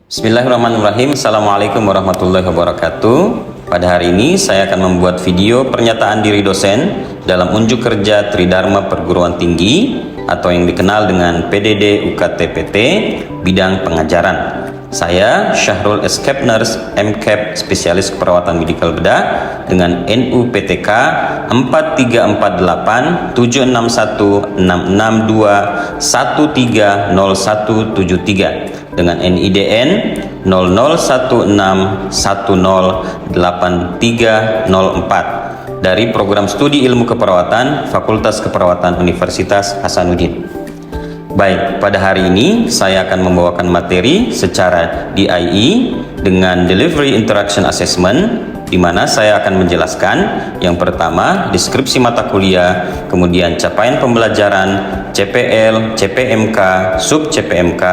Bismillahirrahmanirrahim. Assalamualaikum warahmatullahi wabarakatuh. Pada hari ini saya akan membuat video pernyataan diri dosen dalam unjuk kerja Tridharma Perguruan Tinggi atau yang dikenal dengan PDD UKT-PT bidang pengajaran. Saya Syahrul S. Kepners, MKep, spesialis keperawatan medikal bedah dengan NUPTK 4348766162130173 dengan NIDN 0016108304 dari program studi ilmu keperawatan Fakultas Keperawatan Universitas Hasanuddin. Baik, pada hari ini saya akan membawakan materi secara DIE dengan Delivery Interaction Assessment, di mana saya akan menjelaskan yang pertama deskripsi mata kuliah, kemudian capaian pembelajaran, CPL, CPMK, sub CPMK,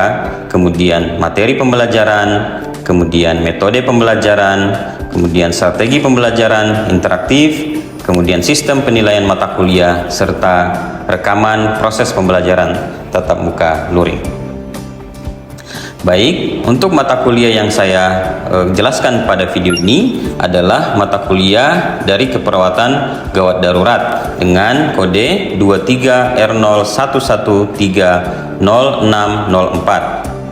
kemudian materi pembelajaran, kemudian metode pembelajaran, kemudian strategi pembelajaran interaktif, kemudian sistem penilaian mata kuliah, serta rekaman proses pembelajaran tatap muka luring. Baik, untuk mata kuliah yang saya jelaskan pada video ini adalah mata kuliah dari keperawatan gawat darurat dengan kode 23R01130604,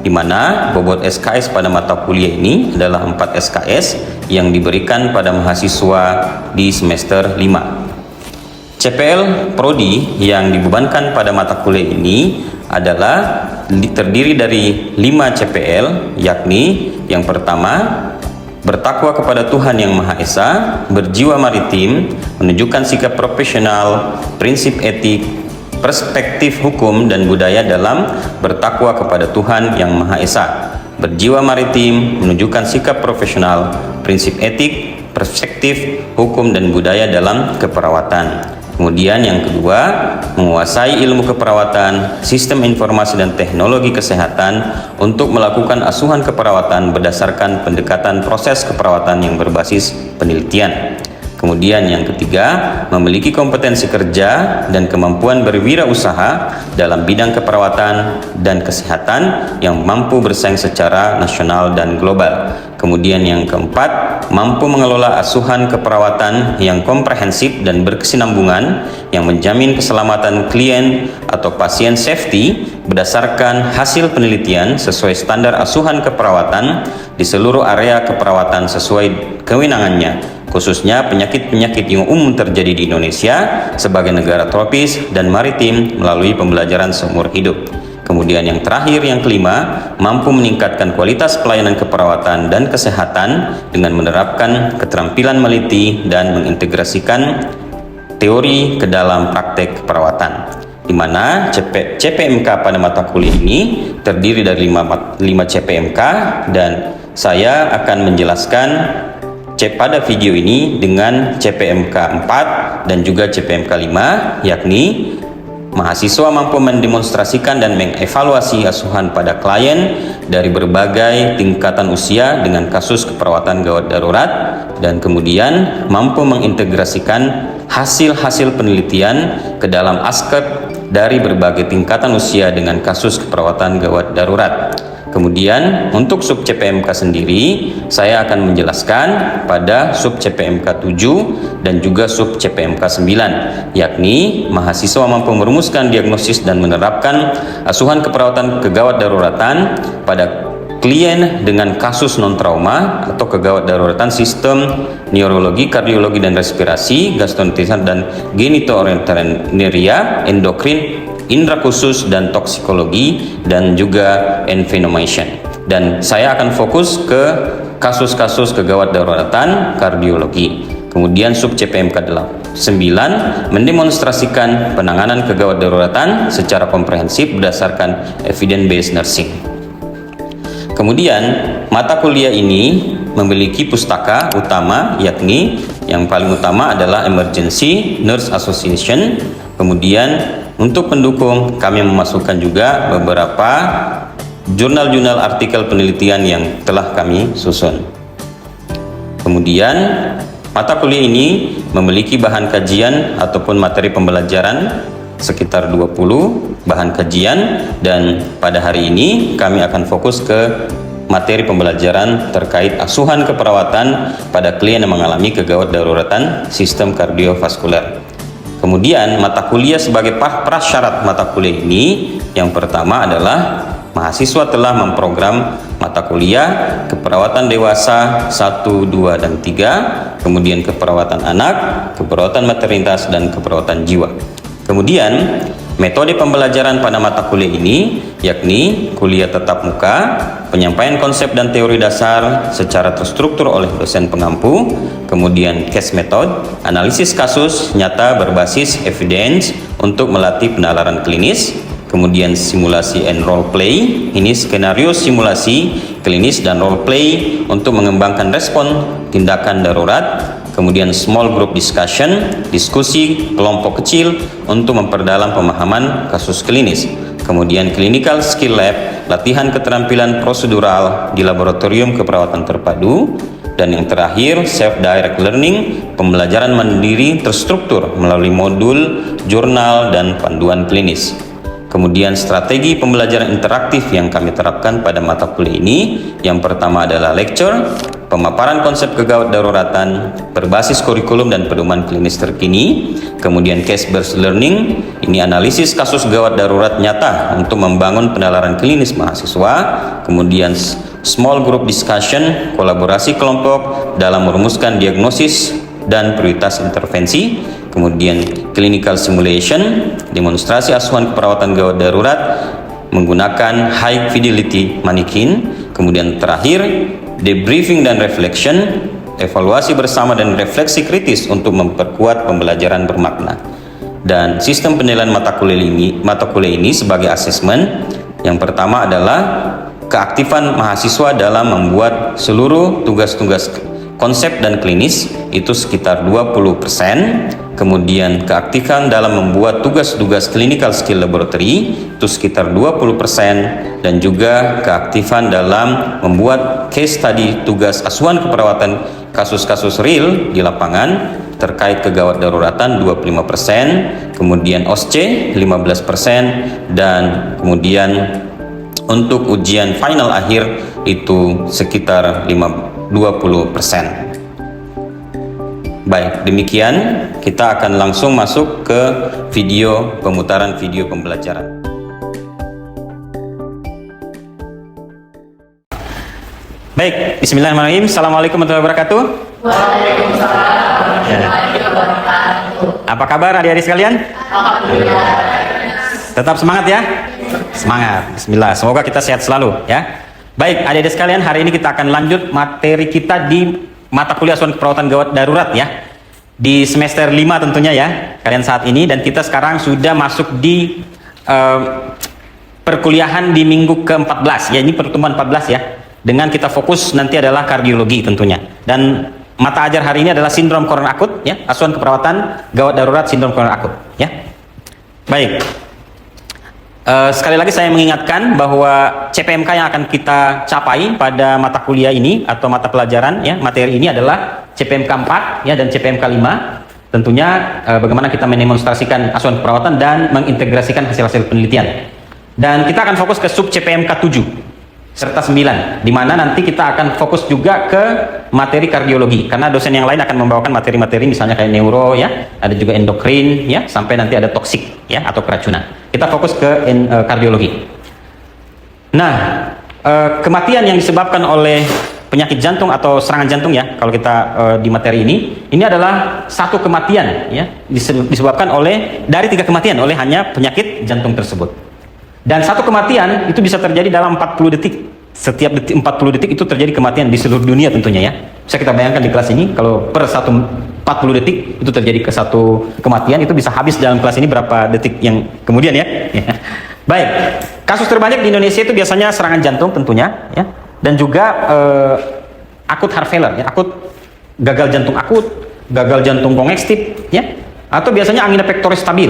di mana bobot SKS pada mata kuliah ini adalah 4 SKS yang diberikan pada mahasiswa di semester 5. CPL Prodi yang dibebankan pada mata kuliah ini adalah terdiri dari 5 CPL, yakni yang pertama, bertakwa kepada Tuhan Yang Maha Esa, berjiwa maritim, menunjukkan sikap profesional, prinsip etik, perspektif hukum dan budaya dalam bertakwa kepada Tuhan Yang Maha Esa. Berjiwa maritim, menunjukkan sikap profesional, prinsip etik, perspektif hukum dan budaya dalam keperawatan. Kemudian yang kedua, menguasai ilmu keperawatan, sistem informasi dan teknologi kesehatan untuk melakukan asuhan keperawatan berdasarkan pendekatan proses keperawatan yang berbasis penelitian. Kemudian yang ketiga, memiliki kompetensi kerja dan kemampuan berwirausaha dalam bidang keperawatan dan kesehatan yang mampu bersaing secara nasional dan global. Kemudian yang keempat, mampu mengelola asuhan keperawatan yang komprehensif dan berkesinambungan yang menjamin keselamatan klien atau pasien safety berdasarkan hasil penelitian sesuai standar asuhan keperawatan di seluruh area keperawatan sesuai kewenangannya, khususnya penyakit-penyakit yang umum terjadi di Indonesia sebagai negara tropis dan maritim melalui pembelajaran seumur hidup. Kemudian yang terakhir, yang kelima, mampu meningkatkan kualitas pelayanan keperawatan dan kesehatan dengan menerapkan keterampilan meneliti dan mengintegrasikan teori ke dalam praktek keperawatan, di mana CPMK pada mata kuliah ini terdiri dari 5 CPMK, dan saya akan menjelaskan pada video ini dengan CPMK 4 dan juga CPMK 5, yakni mahasiswa mampu mendemonstrasikan dan mengevaluasi asuhan pada klien dari berbagai tingkatan usia dengan kasus keperawatan gawat darurat, dan kemudian mampu mengintegrasikan hasil-hasil penelitian ke dalam aspek dari berbagai tingkatan usia dengan kasus keperawatan gawat darurat. Kemudian untuk sub CPMK sendiri, saya akan menjelaskan pada sub CPMK 7 dan juga sub CPMK 9, yakni mahasiswa mampu merumuskan diagnosis dan menerapkan asuhan keperawatan kegawat daruratan pada klien dengan kasus non-trauma atau kegawat daruratan sistem neurologi, kardiologi dan respirasi, gastroenteritis dan genitourineria, endokrin, indera khusus dan toksikologi, dan juga envenomation. Dan saya akan fokus ke kasus-kasus kegawat daruratan kardiologi. Kemudian sub CPMK 9 mendemonstrasikan penanganan kegawat daruratan secara komprehensif berdasarkan evidence based nursing. Kemudian mata kuliah ini memiliki pustaka utama, yakni yang paling utama adalah Emergency Nurse Association. Kemudian untuk pendukung kami memasukkan juga beberapa jurnal-jurnal artikel penelitian yang telah kami susun. Kemudian mata kuliah ini memiliki bahan kajian ataupun materi pembelajaran sekitar 20 bahan kajian, dan pada hari ini kami akan fokus ke materi pembelajaran terkait asuhan keperawatan pada klien yang mengalami kegawat daruratan sistem kardiovaskuler. Kemudian mata kuliah sebagai prasyarat mata kuliah ini, yang pertama adalah mahasiswa telah memprogram mata kuliah keperawatan dewasa 1, 2, dan 3, kemudian keperawatan anak, keperawatan maternitas, dan keperawatan jiwa. Kemudian metode pembelajaran pada mata kuliah ini yakni kuliah tatap muka, penyampaian konsep dan teori dasar secara terstruktur oleh dosen pengampu, kemudian case method, analisis kasus nyata berbasis evidence untuk melatih penalaran klinis, kemudian simulasi and role play, ini skenario simulasi klinis dan role play untuk mengembangkan respon tindakan darurat, kemudian small group discussion, diskusi kelompok kecil untuk memperdalam pemahaman kasus klinis, kemudian clinical skill lab, latihan keterampilan prosedural di laboratorium keperawatan terpadu, dan yang terakhir self direct learning, pembelajaran mandiri terstruktur melalui modul, jurnal, dan panduan klinis. Kemudian strategi pembelajaran interaktif yang kami terapkan pada mata kuliah ini, yang pertama adalah lecture, pemaparan konsep kegawat daruratan berbasis kurikulum dan pedoman klinis terkini, kemudian case based learning, ini analisis kasus gawat darurat nyata untuk membangun penalaran klinis mahasiswa, kemudian small group discussion, kolaborasi kelompok dalam merumuskan diagnosis dan prioritas intervensi, kemudian clinical simulation, demonstrasi asuhan keperawatan gawat darurat menggunakan high fidelity manikin, kemudian terakhir debriefing dan reflection, evaluasi bersama dan refleksi kritis untuk memperkuat pembelajaran bermakna. Dan sistem penilaian mata kuliah ini sebagai asesmen, yang pertama adalah keaktifan mahasiswa dalam membuat seluruh tugas-tugas konsep dan klinis itu sekitar 20%, kemudian keaktifan dalam membuat tugas-tugas clinical skill laboratory itu sekitar 20%, dan juga keaktifan dalam membuat case study tugas asuhan keperawatan kasus-kasus real di lapangan terkait kegawat daruratan 25%, kemudian OSCE 15%, dan kemudian untuk ujian final akhir itu sekitar 20%. Baik, demikian kita akan langsung masuk ke pemutaran video pembelajaran. Baik, bismillahirrahmanirrahim. Assalamualaikum warahmatullahi wabarakatuh. Waalaikumsalam warahmatullahi wabarakatuh. Apa kabar adik-adik sekalian? Alhamdulillah. Tetap semangat ya? Semangat. Bismillah. Semoga kita sehat selalu ya. Baik, adik-adik sekalian, hari ini kita akan lanjut materi kita di mata kuliah asuhan keperawatan gawat darurat ya. Di semester 5 tentunya ya, kalian saat ini, dan kita sekarang sudah masuk di perkuliahan di minggu ke-14 ya, ini pertemuan 14 ya. Dengan kita fokus nanti adalah kardiologi tentunya. Dan mata ajar hari ini adalah sindrom koroner akut ya, asuhan keperawatan gawat darurat sindrom koroner akut ya. Baik. Sekali lagi saya mengingatkan bahwa CPMK yang akan kita capai pada mata kuliah ini atau mata pelajaran ya, materi ini adalah CPMK 4 ya dan CPMK 5. Tentunya bagaimana kita mendemonstrasikan asuhan keperawatan dan mengintegrasikan hasil-hasil penelitian. Dan kita akan fokus ke sub CPMK 7 serta 9, di mana nanti kita akan fokus juga ke materi kardiologi, karena dosen yang lain akan membawakan materi-materi misalnya kayak neuro ya, ada juga endokrin ya, sampai nanti ada toksik ya atau keracunan. Kita fokus ke kardiologi. Nah, kematian yang disebabkan oleh penyakit jantung atau serangan jantung ya, kalau kita di materi ini adalah satu kematian ya, disebabkan oleh dari 3 kematian oleh hanya penyakit jantung tersebut. Dan satu kematian itu bisa terjadi dalam 40 detik. Setiap detik 40 detik itu terjadi kematian di seluruh dunia tentunya ya. Bisa kita bayangkan di kelas ini kalau per 40 detik itu terjadi ke satu kematian, itu bisa habis dalam kelas ini berapa detik yang kemudian ya. Baik. Kasus terbanyak di Indonesia itu biasanya serangan jantung tentunya ya. dan juga akut heart failure, ya, akut gagal jantung akut, gagal jantung kongestif, ya, atau biasanya angina pectoris stabil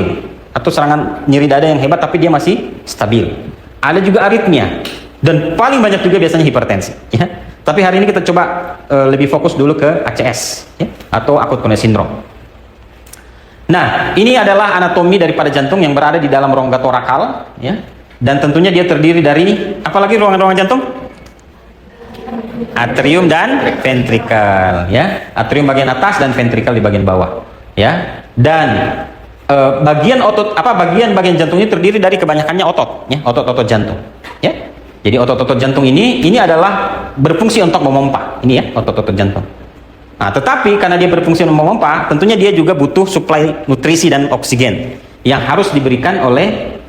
atau serangan nyeri dada yang hebat tapi dia masih stabil. Ada juga aritmia dan paling banyak juga biasanya hipertensi, ya. Tapi hari ini kita coba lebih fokus dulu ke ACS, ya, atau akut coronary syndrome. Nah, ini adalah anatomi daripada jantung yang berada di dalam rongga torakal, ya. Dan tentunya dia terdiri dari apalagi ruangan-ruangan jantung? Atrium dan ventrikel, ya. Atrium bagian atas dan ventrikel di bagian bawah, ya. Dan bagian jantung ini terdiri dari kebanyakannya otot, ya, otot-otot jantung, ya. Jadi otot-otot jantung ini adalah berfungsi untuk memompa, ini ya, otot-otot jantung. Nah, tetapi karena dia berfungsi untuk memompa, tentunya dia juga butuh suplai nutrisi dan oksigen yang harus diberikan oleh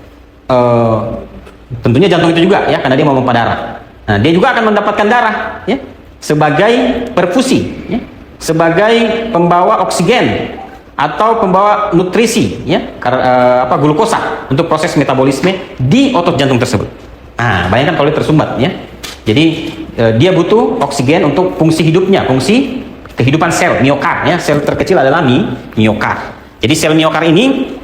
tentunya jantung itu juga, ya, karena dia memompa darah. Nah, dia juga akan mendapatkan darah, ya, sebagai perfusi, ya, sebagai pembawa oksigen atau pembawa nutrisi, ya, glukosa untuk proses metabolisme di otot jantung tersebut. Nah, bayangkan kalau dia tersumbat, ya. Jadi dia butuh oksigen untuk fungsi hidupnya, fungsi kehidupan sel miokard, ya. Sel terkecil adalah miokard. Jadi sel miokard ini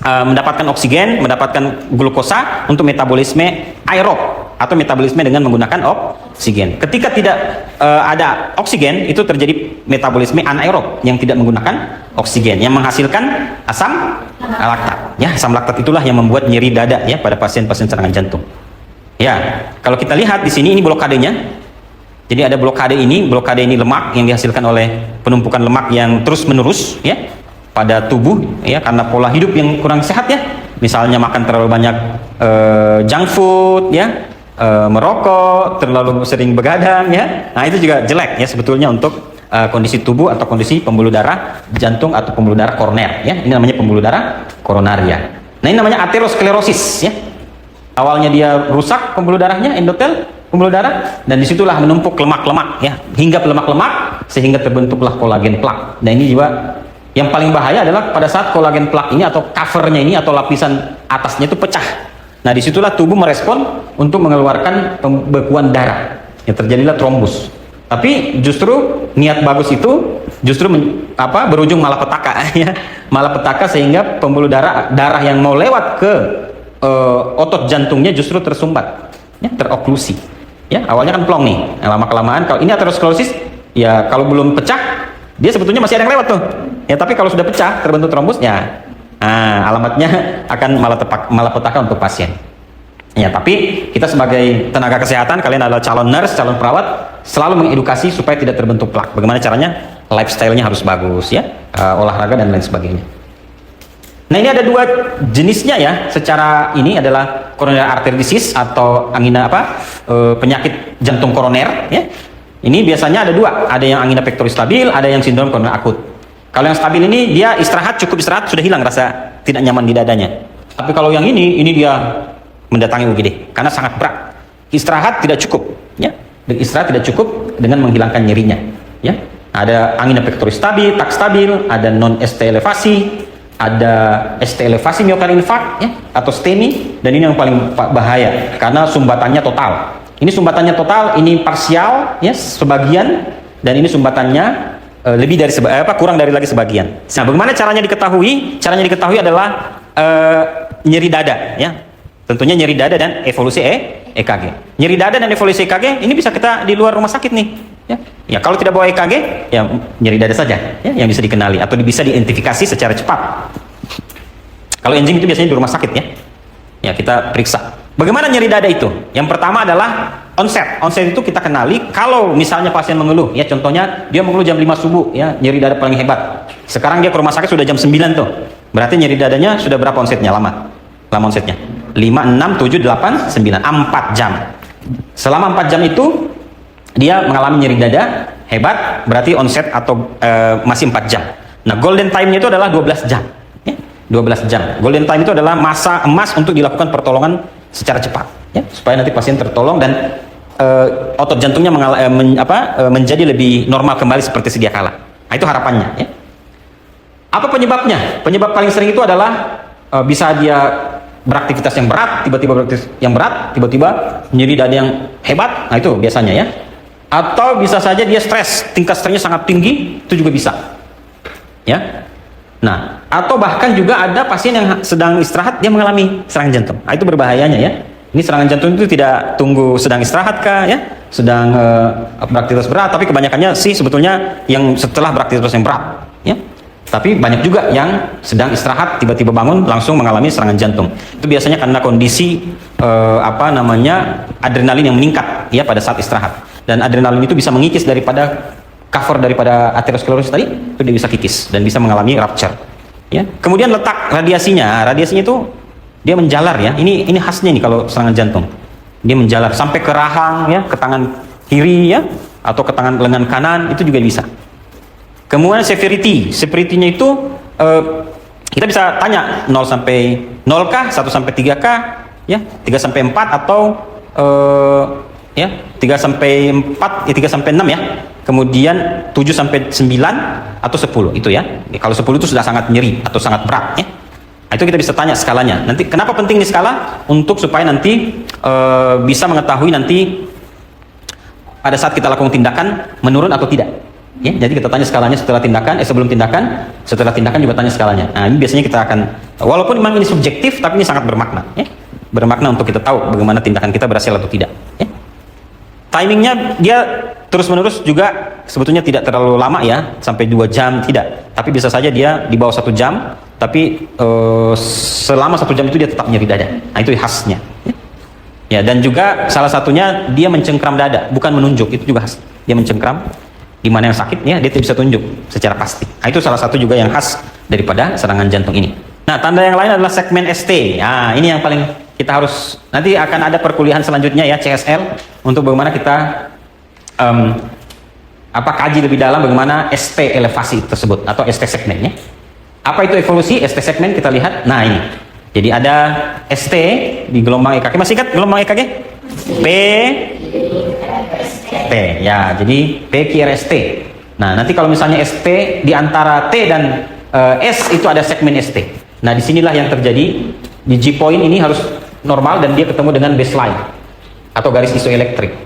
mendapatkan oksigen, mendapatkan glukosa untuk metabolisme aerob atau metabolisme dengan menggunakan oksigen. Ketika tidak ada oksigen, itu terjadi metabolisme anaerob yang tidak menggunakan oksigen, yang menghasilkan asam laktat. Ya, asam laktat itulah yang membuat nyeri dada, ya, pada pasien-pasien serangan jantung. Ya, kalau kita lihat di sini, ini blokadenya. Jadi ada blokade ini lemak yang dihasilkan oleh penumpukan lemak yang terus-menerus, ya, pada tubuh, ya, karena pola hidup yang kurang sehat, ya. Misalnya makan terlalu banyak junk food, ya, merokok, terlalu sering begadang, ya. Nah, itu juga jelek, ya, sebetulnya untuk kondisi tubuh atau kondisi pembuluh darah jantung atau pembuluh darah koroner, ya. Ini namanya pembuluh darah koronaria. Nah, ini namanya aterosklerosis, ya. Awalnya dia rusak pembuluh darahnya, endotel pembuluh darah, dan disitulah menumpuk lemak-lemak, ya, hingga lemak-lemak sehingga terbentuklah kolagen plak. Dan ini juga yang paling bahaya adalah pada saat kolagen plak ini atau covernya ini atau lapisan atasnya itu pecah. Nah, disitulah tubuh merespon untuk mengeluarkan pembekuan darah, yang terjadilah trombus. Tapi justru niat bagus itu justru berujung malapetaka, ya, malapetaka sehingga pembuluh darah yang mau lewat ke otot jantungnya justru tersumbat, ya, teroklusi, ya. Awalnya kan plong nih, lama kelamaan kalau ini aterosklerosis, ya, kalau belum pecah dia sebetulnya masih ada yang lewat tuh, ya, tapi kalau sudah pecah terbentuk trombus, ya, alamatnya akan malapetaka untuk pasien. Ya, tapi kita sebagai tenaga kesehatan, kalian adalah calon nurse, calon perawat, selalu mengedukasi supaya tidak terbentuk plak. Bagaimana caranya? Lifestyle-nya harus bagus, ya, olahraga dan lain sebagainya. Nah, ini ada dua jenisnya, ya. Secara ini adalah coronary artery disease atau angina penyakit jantung koroner, ya. Ini biasanya ada dua, ada yang angina pectoris stabil, ada yang sindrom koroner akut. Kalau yang stabil ini dia cukup istirahat sudah hilang rasa tidak nyaman di dadanya. Tapi kalau yang ini dia mendatangi UGD karena sangat berat. Istirahat tidak cukup, ya. Istirahat tidak cukup dengan menghilangkan nyerinya, ya. Ada angina pectoris stabil, tak stabil, ada non ST elevasi, ada ST elevasi miokard infarct, ya, atau STEMI, dan ini yang paling bahaya karena sumbatannya total. Ini sumbatannya total, ini parsial, ya, sebagian, dan ini sumbatannya lebih dari kurang dari lagi sebagian. Nah, bagaimana caranya diketahui? Caranya diketahui adalah nyeri dada, ya. Tentunya nyeri dada dan evolusi EKG. Nyeri dada dan evolusi EKG ini bisa kita di luar rumah sakit nih, ya. Ya, kalau tidak bawa EKG, ya nyeri dada saja, ya, yang bisa dikenali atau bisa diidentifikasi secara cepat. Kalau enzim itu biasanya di rumah sakit, ya. Ya, kita periksa. Bagaimana nyeri dada itu? Yang pertama adalah onset. Onset itu kita kenali kalau misalnya pasien mengeluh, ya, contohnya dia mengeluh jam 5 subuh, ya, nyeri dada paling hebat. Sekarang dia ke rumah sakit sudah jam 9 tuh. Berarti nyeri dadanya sudah berapa onsetnya? Lama onsetnya. 5, 6, 7, 8, 9, 4 jam. Selama 4 jam itu dia mengalami nyeri dada hebat, berarti onset atau masih 4 jam. Nah, golden time-nya itu adalah 12 jam, ya. 12 jam. Golden time itu adalah masa emas untuk dilakukan pertolongan secara cepat, ya, supaya nanti pasien tertolong dan otot jantungnya menjadi lebih normal kembali seperti sedia kala. Nah, itu harapannya, ya. Apa penyebabnya? Penyebab paling sering itu adalah bisa dia beraktivitas yang berat, tiba-tiba nyeri dada yang hebat, nah itu biasanya ya. Atau bisa saja dia stres, tingkat stresnya sangat tinggi, itu juga bisa. Ya. Nah, atau bahkan juga ada pasien yang sedang istirahat dia mengalami serangan jantung. Nah, itu berbahayanya ya. Ini serangan jantung itu tidak tunggu sedang istirahat kah ya, sedang beraktivitas berat, tapi kebanyakannya sih sebetulnya yang setelah beraktivitas yang berat ya. Tapi banyak juga yang sedang istirahat tiba-tiba bangun langsung mengalami serangan jantung. Itu biasanya karena kondisi adrenalin yang meningkat ya pada saat istirahat. Dan adrenalin itu bisa mengikis daripada cover daripada aterosklerosis tadi, itu dia bisa kikis dan bisa mengalami rupture. Ya. Kemudian letak radiasinya, radiasinya itu dia menjalar ya. Ini khasnya nih kalau serangan jantung. Dia menjalar sampai ke rahang ya, ke tangan kiri ya, atau ke tangan lengan kanan itu juga bisa. Kemudian severity-nya itu kita bisa tanya 0 sampai 0 kah, 1 sampai 3 kah, ya, 3 sampai 4 atau 3 sampai 4, 3 sampai 6 ya. Kemudian 7 sampai 9 atau 10 itu ya. Kalau 10 itu sudah sangat nyeri atau sangat berat ya. Nah, itu kita bisa tanya skalanya. Nanti kenapa penting nih skala? Untuk supaya nanti bisa mengetahui nanti pada saat kita lakukan tindakan menurun atau tidak. Ya, jadi kita tanya skalanya setelah tindakan, sebelum tindakan, setelah tindakan juga tanya skalanya. Nah, ini biasanya kita akan, walaupun memang ini subjektif, tapi ini sangat bermakna. Ya. Bermakna untuk kita tahu bagaimana tindakan kita berhasil atau tidak. Ya. Timingnya dia terus-menerus juga sebetulnya tidak terlalu lama ya, sampai 2 jam tidak. Tapi bisa saja dia di bawah 1 jam, tapi selama 1 jam itu dia tetap nyeri dada. Nah, itu khasnya. Ya. Ya, dan juga salah satunya dia mencengkram dada, bukan menunjuk, itu juga khas. Dia mencengkram di mana yang sakit ya, dia tidak bisa tunjuk secara pasti. Nah, itu salah satu juga yang khas daripada serangan jantung ini. Nah, tanda yang lain adalah segmen ST. Nah, ini yang paling kita harus, nanti akan ada perkuliahan selanjutnya ya, CSL, untuk bagaimana kita kaji lebih dalam bagaimana ST elevasi tersebut atau ST segmennya. Apa itu evolusi ST segmen? Kita lihat. Nah, ini. Jadi ada ST di gelombang EKG. Masih ingat gelombang EKG? P T ya, jadi P QRST. Nah, nanti kalau misalnya ST di antara T dan S itu ada segmen ST. Nah, disinilah yang terjadi di G point ini harus normal dan dia ketemu dengan baseline atau garis isoelektrik.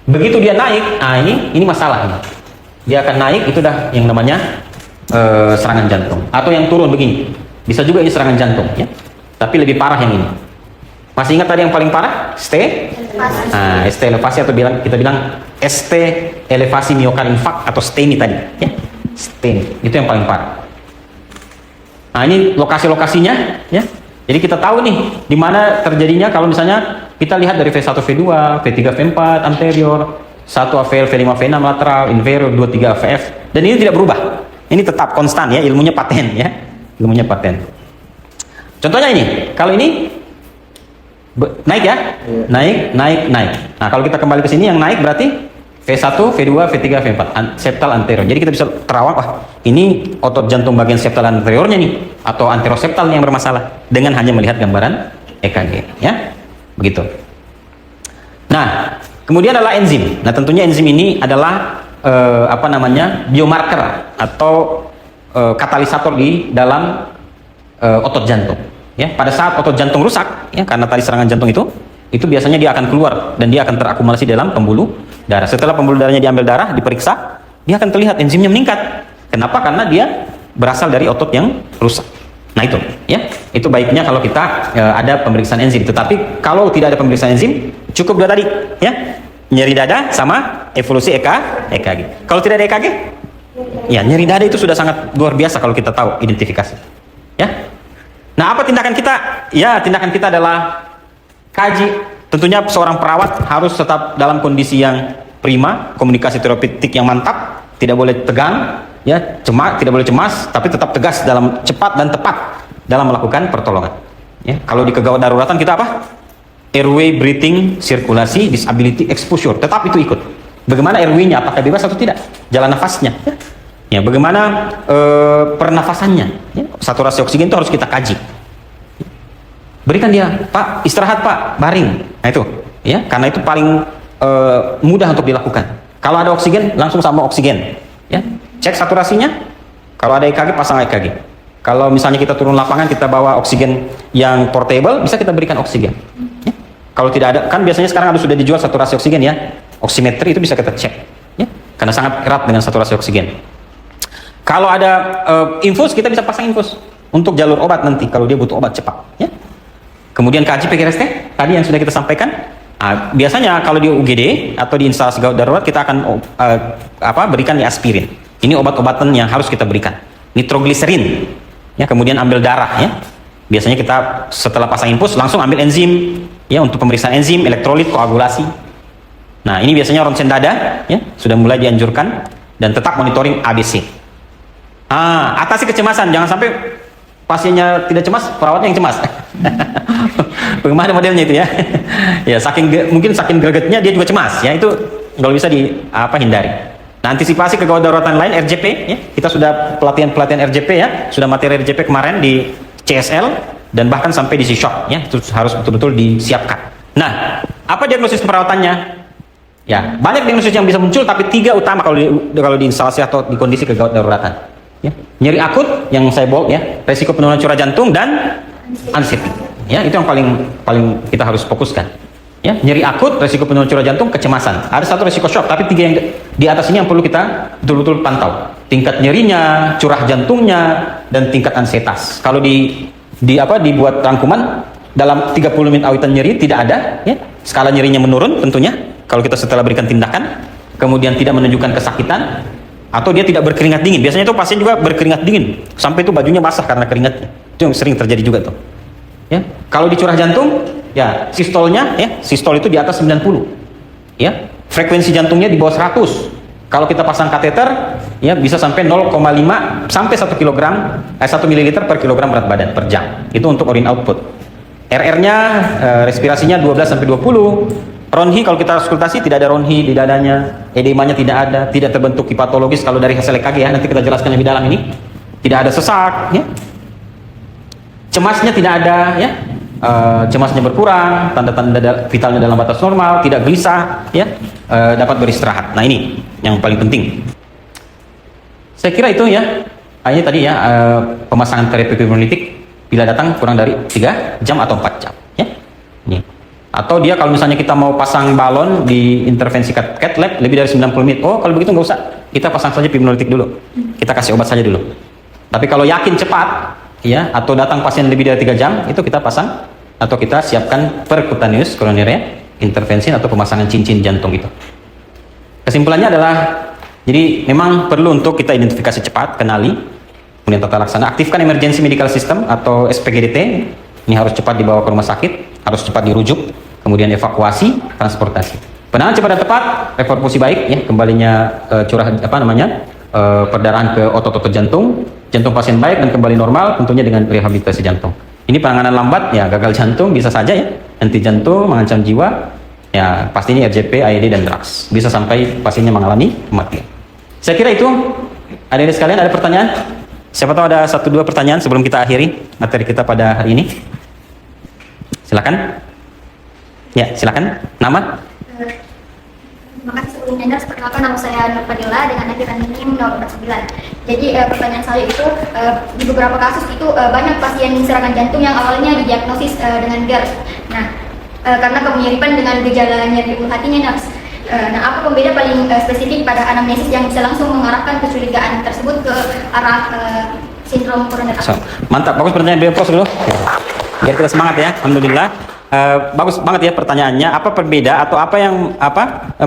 Begitu dia naik, nah ini masalah ini. Dia akan naik, itu dah yang namanya serangan jantung. Atau yang turun begini, bisa juga ini serangan jantung ya. Tapi lebih parah yang ini. Masih ingat tadi yang paling parah? ST? Nah, ST elevasi atau kita bilang ST elevasi miokard infarct atau STEMI tadi ya. STEMI, itu yang paling parah. Nah, ini lokasi-lokasinya ya. Jadi kita tahu nih di mana terjadinya kalau misalnya kita lihat dari V1, V2, V3, V4 anterior, 1 AVL, V5, V6 lateral, inferior, 2, 3 AVF, dan ini tidak berubah. Ini tetap konstan ya, ilmunya paten ya. Ilmunya paten. Contohnya ini, kalau ini naik ya, naik. Nah, kalau kita kembali ke sini yang naik berarti V1, V2, V3, V4, septal anterior. Jadi kita bisa terawang, wah ini otot jantung bagian septal anteriornya nih, atau anteroseptalnya yang bermasalah dengan hanya melihat gambaran EKG, ya, begitu. Nah, kemudian adalah enzim. Nah, tentunya enzim ini adalah biomarker atau katalisator di dalam otot jantung. Ya, pada saat otot jantung rusak, ya, karena tadi serangan jantung itu biasanya dia akan keluar dan dia akan terakumulasi dalam pembuluh darah. Setelah pembuluh darahnya diambil darah, diperiksa, dia akan terlihat enzimnya meningkat. Kenapa? Karena dia berasal dari otot yang rusak. Nah, itu, ya, itu baiknya kalau kita ada pemeriksaan enzim. Tetapi kalau tidak ada pemeriksaan enzim, cukup dua tadi, ya, nyeri dada sama evolusi EKG. Kalau tidak ada EKG, ya nyeri dada itu sudah sangat luar biasa kalau kita tahu identifikasi, ya. Nah, apa tindakan kita? Ya, tindakan kita adalah kaji. Tentunya seorang perawat harus tetap dalam kondisi yang prima, komunikasi terapeutik yang mantap, tidak boleh tegang, ya, tidak boleh cemas, tapi tetap tegas dalam cepat dan tepat dalam melakukan pertolongan. Ya, kalau di kegawat daruratan kita apa? Airway, breathing, sirkulasi, disability, exposure, tetap itu ikut. Bagaimana airway-nya? Apakah bebas atau tidak? Jalan nafasnya. Ya, bagaimana pernafasannya? Ya, saturasi oksigen itu harus kita kaji. Berikan dia, Pak, istirahat Pak, baring. Nah itu, ya, karena itu paling mudah untuk dilakukan. Kalau ada oksigen, langsung sama oksigen. Ya, cek saturasinya. Kalau ada EKG, pasang EKG. Kalau misalnya kita turun lapangan, kita bawa oksigen yang portable, bisa kita berikan oksigen. Ya. Kalau tidak ada, kan biasanya sekarang sudah dijual saturasi oksigen ya, oximetry itu bisa kita cek, ya, karena sangat erat dengan saturasi oksigen. Kalau ada infus, kita bisa pasang infus untuk jalur obat nanti kalau dia butuh obat cepat, ya. Kemudian KJ PGRST tadi yang sudah kita sampaikan. Biasanya kalau di UGD atau di instalasi gawat darurat kita akan berikan di aspirin. Ini obat-obatan yang harus kita berikan. Nitrogliserin, ya, kemudian ambil darah, ya. Biasanya kita setelah pasang infus langsung ambil enzim, ya, untuk pemeriksaan enzim, elektrolit, koagulasi. Nah, ini biasanya ronsen dada, ya, sudah mulai dianjurkan, dan tetap monitoring ABC. Atasi kecemasan, jangan sampai pasiennya tidak cemas, perawatnya yang cemas. Bagaimana modelnya itu ya? Ya, mungkin saking gregetnya dia juga cemas, ya, itu kalau bisa hindari. Nah, antisipasi kegawat daruratan lain RJP, ya, kita sudah pelatihan RJP, ya, sudah materi RJP kemarin di CSL dan bahkan sampai di C-Shock, ya, itu harus betul-betul disiapkan. Nah, apa diagnosis perawatannya? Ya, banyak diagnosis yang bisa muncul, tapi 3 utama kalau di instalasi atau di kondisi kegawat daruratan. Ya, nyeri akut yang saya bold, ya, resiko penurunan curah jantung dan anxiety. Ya, itu yang paling kita harus fokuskan. Ya, nyeri akut, resiko penurunan curah jantung, kecemasan. Ada satu resiko shock, tapi 3 yang di atas ini yang perlu kita betul-betul pantau. Tingkat nyerinya, curah jantungnya, dan tingkat ansietas. Kalau dibuat rangkuman dalam 30 menit awitan nyeri tidak ada, ya. Skala nyerinya menurun tentunya kalau kita setelah berikan tindakan, kemudian tidak menunjukkan kesakitan, atau dia tidak berkeringat dingin. Biasanya itu pasien juga berkeringat dingin sampai itu bajunya basah karena keringatnya. Itu yang sering terjadi juga tuh. Ya, kalau di curah jantung, ya, sistolnya, ya, sistol itu di atas 90. Ya, frekuensi jantungnya di bawah 100. Kalau kita pasang kateter, ya, bisa sampai 0,5 sampai 1 ml per kilogram berat badan per jam. Itu untuk urine output. RR-nya, respirasinya 12 sampai 20. Ronhi kalau kita auskultasi tidak ada ronhi di dadanya, edemanya tidak ada, tidak terbentuk hepatologis kalau dari hasil EKG, ya, nanti kita jelaskan lebih dalam ini. Tidak ada sesak, ya. Cemasnya tidak ada, ya. Cemasnya berkurang, tanda-tanda vitalnya dalam batas normal, tidak gelisah, ya, dapat beristirahat. Nah, ini yang paling penting. Saya kira itu, ya. Ini tadi, ya, pemasangan terapi fibrinolytik bila datang kurang dari 3 jam atau 4 jam, ya. Ini. Atau dia kalau misalnya kita mau pasang balon di intervensi cath lab lebih dari 90 menit. Oh, kalau begitu nggak usah. Kita pasang saja fibrinolytik dulu. Kita kasih obat saja dulu. Tapi kalau yakin cepat, ya, atau datang pasien lebih dari 3 jam, itu kita pasang atau kita siapkan percutaneous coronary intervensi atau pemasangan cincin jantung itu. Kesimpulannya adalah, jadi memang perlu untuk kita identifikasi cepat, kenali, kemudian tata laksana, aktifkan emergency medical system atau SPGDT. Ini harus cepat dibawa ke rumah sakit, harus cepat dirujuk, kemudian evakuasi, transportasi. Penanganan cepat dan tepat, reperfusi baik, ya, kembalinya perdarahan ke otot-otot jantung pasien baik dan kembali normal, tentunya dengan rehabilitasi jantung. Ini penanganan lambat, ya, gagal jantung bisa saja, ya, henti jantung, mengancam jiwa, ya, pastinya RJP, AED dan drugs. Bisa sampai pasiennya mengalami kematian. Saya kira itu. Adik-adik sekalian, ada pertanyaan? Siapa tahu ada 1-2 pertanyaan sebelum kita akhiri materi kita pada hari ini. Silakan. Ya, silakan. Nama? Terima kasih sebelumnya. Perkenalkan, nama saya Nur Fadila dengan akhiran NIM 049. Jadi pertanyaan saya itu di beberapa kasus itu banyak pasien serangan jantung yang awalnya didiagnosis dengan GERD. Nah, karena kemiripan dengan gejala nyeri ulu hatinya, nafs. Nah, apa pembeda paling spesifik pada anamnesis yang bisa langsung mengarahkan kecurigaan tersebut ke arah sindrom koroner akut? Mantap, bagus pertanyaan beliau, pros dulu. Biar kita semangat, ya. Alhamdulillah. Bagus banget, ya, pertanyaannya. Apa perbeda atau apa yang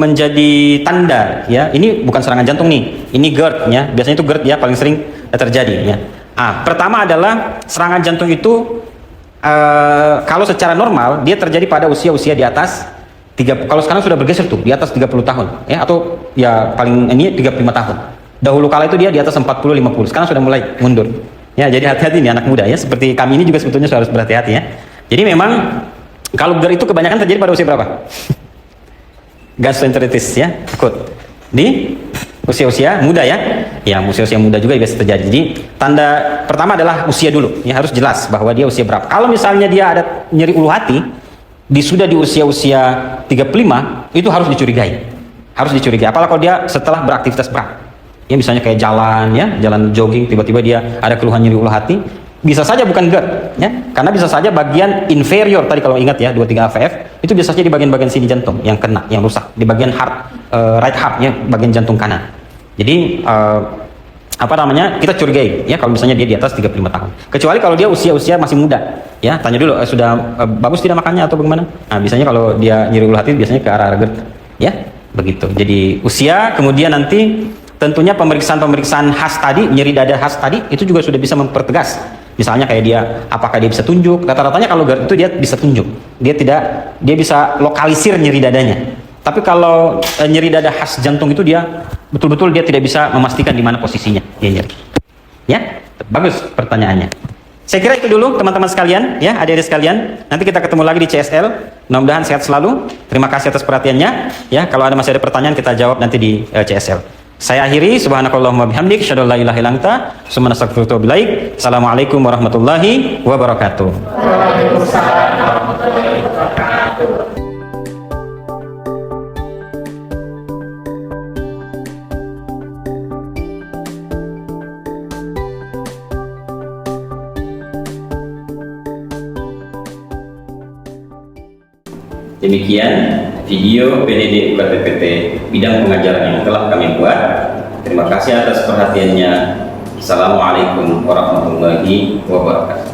menjadi tanda, ya? Ini bukan serangan jantung nih. Ini GERD, ya. Biasanya itu GERD, ya, paling sering terjadi, ya. Pertama adalah serangan jantung itu kalau secara normal dia terjadi pada usia-usia di atas kalau sekarang sudah bergeser tuh di atas 30 tahun, ya, atau ya paling ini 35 tahun. Dahulu kala itu dia di atas 40-50. Sekarang sudah mulai mundur. Ya, jadi hati-hati nih anak muda, ya. Seperti kami ini juga sebetulnya harus berhati-hati, ya. Jadi memang kalau GERD itu kebanyakan terjadi pada usia berapa? Gastroenteritis, ya, akut. Di usia-usia muda, ya. Ya, usia-usia muda juga biasa terjadi. Jadi tanda pertama adalah usia dulu. Ya, harus jelas bahwa dia usia berapa. Kalau misalnya dia ada nyeri ulu hati sudah di usia-usia 35, itu harus dicurigai. Harus dicurigai. Apalagi kalau dia setelah beraktivitas berat. Ya, misalnya kayak jalan, ya, jalan jogging, tiba-tiba dia ada keluhan nyeri ulu hati, bisa saja bukan GERD, ya, karena bisa saja bagian inferior tadi kalau ingat ya 23 AVF itu bisa saja di bagian-bagian sini jantung yang kena, yang rusak di bagian heart, right heart, ya, bagian jantung kanan. Jadi apa namanya, kita curigai ya kalau misalnya dia di atas 35 tahun. Kecuali kalau dia usia masih muda, ya tanya dulu sudah bagus tidak makannya atau bagaimana. Nah biasanya kalau dia nyeri ulu hati biasanya ke arah GERD, ya begitu. Jadi usia, kemudian nanti tentunya pemeriksaan khas tadi, nyeri dada khas tadi itu juga sudah bisa mempertegas. Misalnya kayak dia, apakah dia bisa tunjuk? Rata-ratanya kalau GERD itu dia bisa tunjuk, dia bisa lokalisir nyeri dadanya. Tapi kalau nyeri dada khas jantung itu dia betul-betul dia tidak bisa memastikan di mana posisinya dia nyeri. Ya, bagus pertanyaannya. Saya kira itu dulu teman-teman sekalian, ya adik-adik sekalian. Nanti kita ketemu lagi di CSL. Mudah-mudahan sehat selalu. Terima kasih atas perhatiannya. Ya, kalau ada masih ada pertanyaan kita jawab nanti di CSL. Saya akhiri, subhanakallahumma bihamdik, syadu la ilaha illa anta, summa nastaghfiruka wa bilaik. Assalamualaikum warahmatullahi wabarakatuh. Waalaikumsalam warahmatullahi wabarakatuh. Demikian video PDD UKTPT bidang pengajaran yang telah kami buat. Terima kasih atas perhatiannya. Assalamualaikum warahmatullahi wabarakatuh.